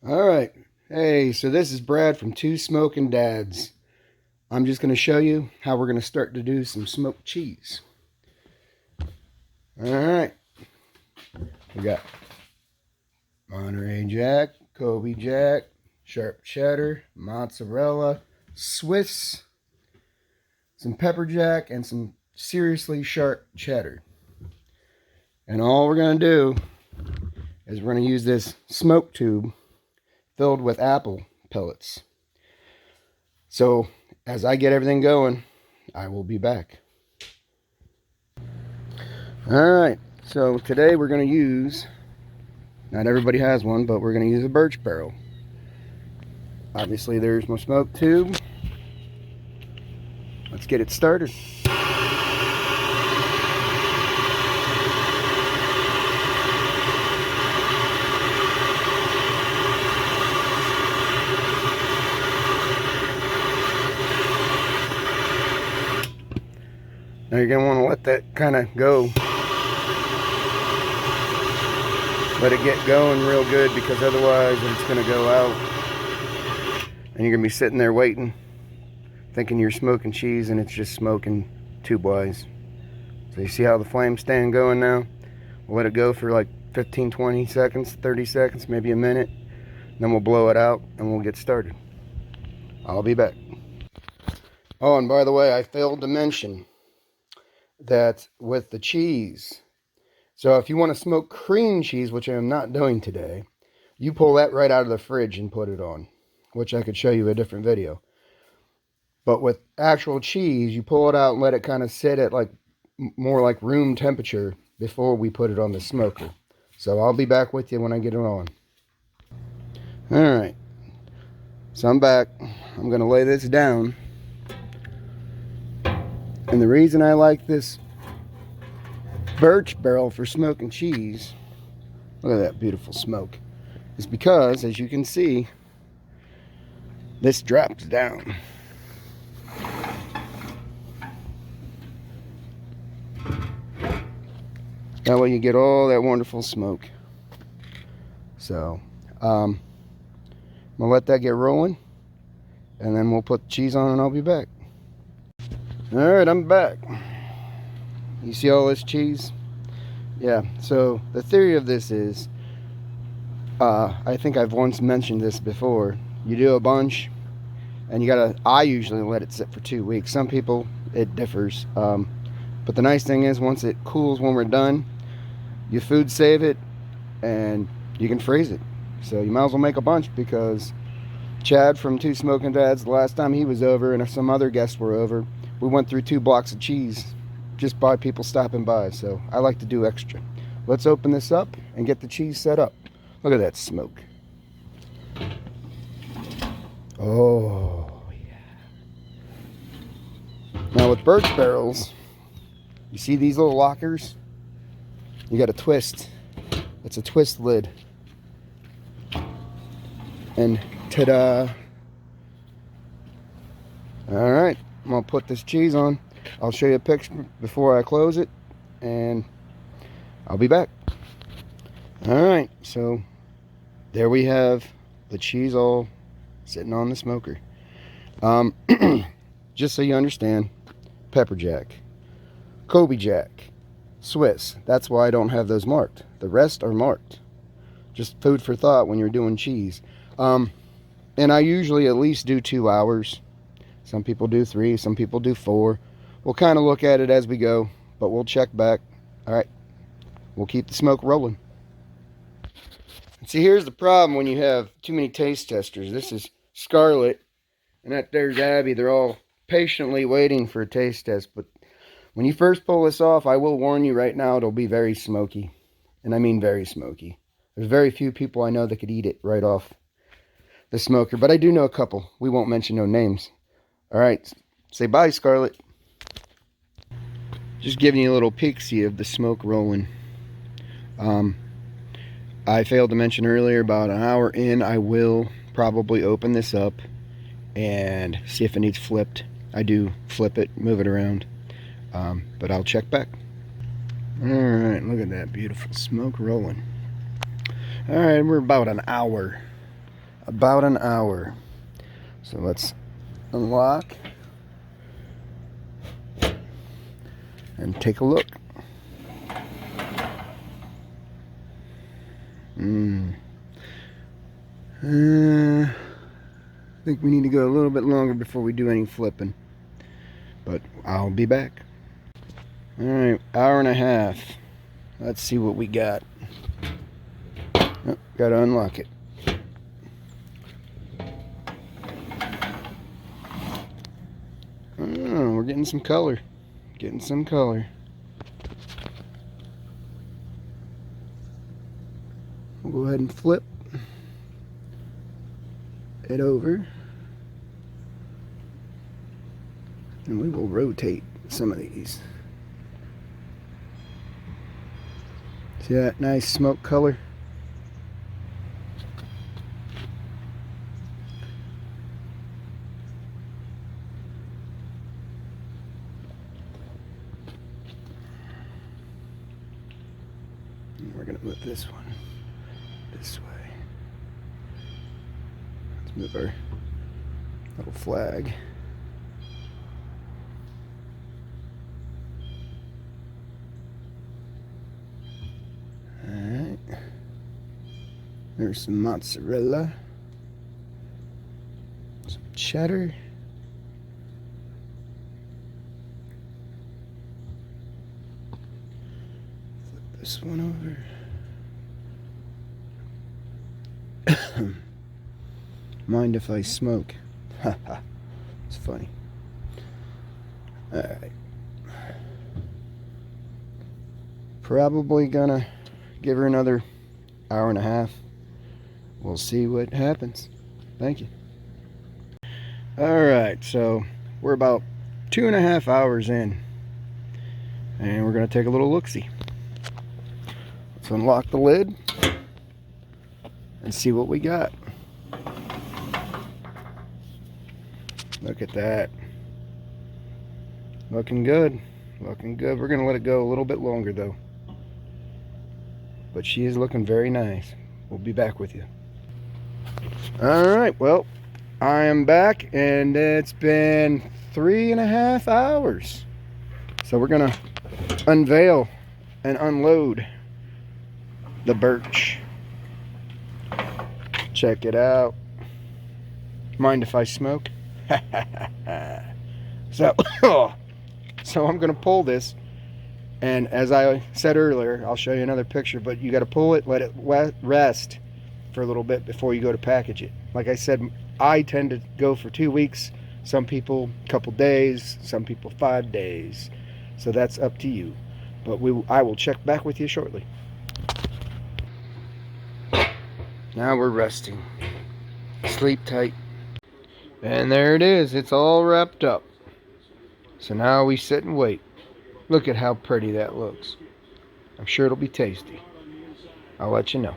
All right. Hey, so this is Brad from Two Smoking Dads. I'm just going to show you how we're going to start to do some smoked cheese. All right. We got Monterey Jack, Colby Jack, sharp cheddar, mozzarella, Swiss, some pepper jack, and some seriously sharp cheddar. And all we're going to do is we're going to use this smoke tube filled with apple pellets. So as I get everything going, I will be back. Alright, so today we're going to use, not everybody has one, but we're going to use a birch barrel. Obviously there's my smoke tube. Let's get it started. Now you're going to want to let that kind of go. Let it get going real good, because otherwise it's going to go out. And you're going to be sitting there waiting, thinking you're smoking cheese, and it's just smoking tube-wise. So you see how the flame's staying going now? We'll let it go for like 15, 20 seconds, 30 seconds, maybe a minute. Then we'll blow it out and we'll get started. I'll be back. Oh, and by the way, I failed to mention that with the cheese, so if you want to smoke cream cheese, which I am not doing today, you pull that right out of the fridge and put it on, which I could show you a different video. But with actual cheese, you pull it out and let it kind of sit at like more like room temperature before we put it on the smoker. So I'll be back with you when I get it on. Alright, so I'm back. I'm going to lay this down. And the reason I like this birch barrel for smoking cheese, look at that beautiful smoke, is because, as you can see, this drops down. That way you get all that wonderful smoke. So, I'm going to let that get rolling, and then we'll put the cheese on and I'll be back. Alright, I'm back. You see all this cheese? Yeah, so the theory of this is, I think I've once mentioned this before. You do a bunch, and you gotta, I usually let it sit for 2 weeks. Some people, it differs. But the nice thing is, once it cools when we're done, you food save it, and you can freeze it. So you might as well make a bunch, because Chad from Two Smoking Dads, the last time he was over, and some other guests were over, we went through 2 blocks of cheese just by people stopping by. So I like to do extra. Let's open this up and get the cheese set up. Look at that smoke. Oh, yeah. Now with birch barrels, you see these little lockers? You got a twist. It's a twist lid. And ta-da. Alright, I'm going to put this cheese on. I'll show you a picture before I close it, and I'll be back. Alright, so there we have the cheese all sitting on the smoker. Just so you understand, pepper jack, Colby jack, Swiss. That's why I don't have those marked. The rest are marked. Just food for thought when you're doing cheese. And I usually at least do 2 hours. Some people do 3, some people do 4. We'll kind of look at it as we go, but we'll check back. Alright, we'll keep the smoke rolling. See, here's the problem when you have too many taste testers. This is Scarlett, and that there's Abby. They're all patiently waiting for a taste test, but when you first pull this off, I will warn you right now, it'll be very smoky. And I mean very smoky. There's very few people I know that could eat it right off the smoker, but I do know a couple. We won't mention no names. Alright, say bye, Scarlett. Just giving you a little peek-see of the smoke rolling. I failed to mention earlier, about an hour in, I will probably open this up and see if it needs flipped. I do flip it, move it around, but I'll check back. Alright, look at that beautiful smoke rolling. Alright, we're about an hour about an hour. So let's unlock and take a look. I think we need to go a little bit longer before we do any flipping, but I'll be back. Alright, hour and a half. Let's see what we got. Oh, gotta unlock it. Oh, we're getting some color. Getting some color. We'll go ahead and flip it over. And we will rotate some of these. See that nice smoke color? And we're going to move this one this way. Let's move our little flag. Alright. There's some mozzarella. Some cheddar. Flip this one over. Mind if I smoke? Haha. It's funny. Alright. Probably gonna give her another hour and a half. We'll see what happens. Thank you. Alright, so we're about 2.5 hours in, and we're gonna take a little look-see. Let's unlock the lid and see what we got. Look at that. Looking good. Looking good. We're gonna let it go a little bit longer though. But she is looking very nice. We'll be back with you. Alright, well, I am back, and it's been 3.5 hours. So we're gonna unveil and unload the Birch. Check it out. Mind if I smoke? So I'm gonna pull this, and as I said earlier, I'll show you another picture, but you got to pull it, let it rest for a little bit before you go to package it. Like I said, I tend to go for 2 weeks. Some people a couple days, some people 5 days. So that's up to you. But I will check back with you shortly. Now we're resting. Sleep tight. And there it is. It's all wrapped up. So now we sit and wait. Look at how pretty that looks. I'm sure it'll be tasty. I'll let you know.